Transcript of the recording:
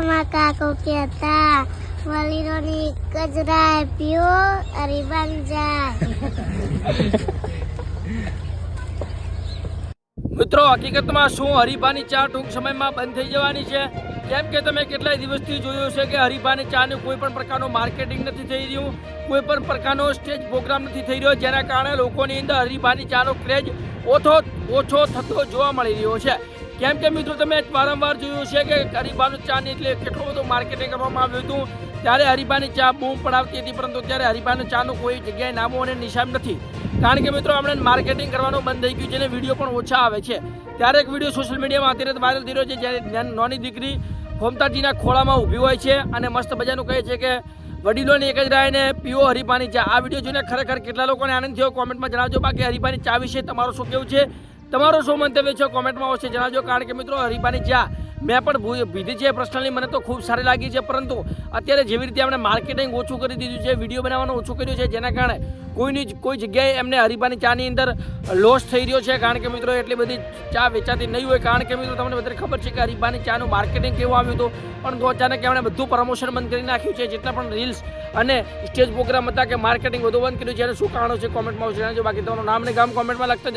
માં કાકો કહેતા વલીરોની કજરાય પીઓ અરે બન જાય। મિત્રો હકીકતમાં શું હરીફાની ચા ટૂંક સમયમાં બંધ થઈ જવાની છે? કેમ કે તમે કેટલાય દિવસથી જોયું છે કે હરીફાની ચાનું કોઈ પણ પ્રકારનું માર્કેટિંગ નથી થઈ રહ્યું, કોઈ પણ પ્રકારનો સ્ટેજ પ્રોગ્રામ નથી થઈ રહ્યો, જેના કારણે લોકોની અંદર હરીફાની ચાનો ક્રેઝ ઓછો થતો જોવા મળી રહ્યો છે। કેમ કે મિત્રો તમે વારંવાર જોયું છે કે હરીફાની ચાની એટલે કેટલું બધું માર્કેટિંગ કરવામાં આવ્યું હતું, ત્યારે હરીફાની ચા બૂમ પડાવતી હતી, પરંતુ ત્યારે હરીફાની ચાનું કોઈ જગ્યાએ નામો અને નિશાન નથી। કારણ કે મિત્રો આપણે માર્કેટિંગ કરવાનું બંધ થઈ ગયું છે અને વિડીયો પણ ઓછા આવે છે। ત્યારે એક વિડીયો સોશિયલ મીડિયામાં અત્યારે વાયરલ થઈ રહ્યો છે, જ્યારે નાની દીકરી ખોમતાજીના ખોળામાં ઊભી હોય છે અને મસ્ત મજાનું કહે છે કે વડીલોની એક જ રાયને પીઓ હરીફાની ચા। આ વિડીયો જોઈને ખરેખર કેટલા લોકોને આનંદ થયો કોમેન્ટમાં જણાવજો। બાકી હરીફાની ચા વિશે તમારું શું કહેવું છે, તમારો શું મંતવ્ય છે કોમેન્ટમાં અવશ્ય જણાવજો। કારણ કે મિત્રો હરીફાની ચા મેં પણ પીધી છે પર્સનલી, મને તો ખૂબ સારી લાગી છે, પરંતુ અત્યારે જેવી રીતે આપણે માર્કેટિંગ ઓછું કરી દીધું છે, વિડીયો બનાવવાનું ઓછું કર્યું છે, જેના કારણે કોઈ જગ્યાએ એમને હરીફાની ચાની અંદર લોસ થઈ રહ્યો છે। કારણ કે મિત્રો એટલી બધી ચા વેચાતી નહીં હોય, કારણ કે મિત્રો તમને બધાને ખબર છે કે હરીફાની ચાનું માર્કેટિંગ કેવું આવ્યું હતું, પણ અચાનક એમણે બધું પ્રમોશન બંધ કરી નાખ્યું છે। જેટલા પણ રીલ્સ અને સ્ટેજ પ્રોગ્રામ હતા કે માર્કેટિંગ બધું બંધ કર્યું છે, એનું શું કારણ છે કોમેન્ટમાં જણાવજો। બાકી તમારું નામ અને ગામ કોમેન્ટમાં લખતા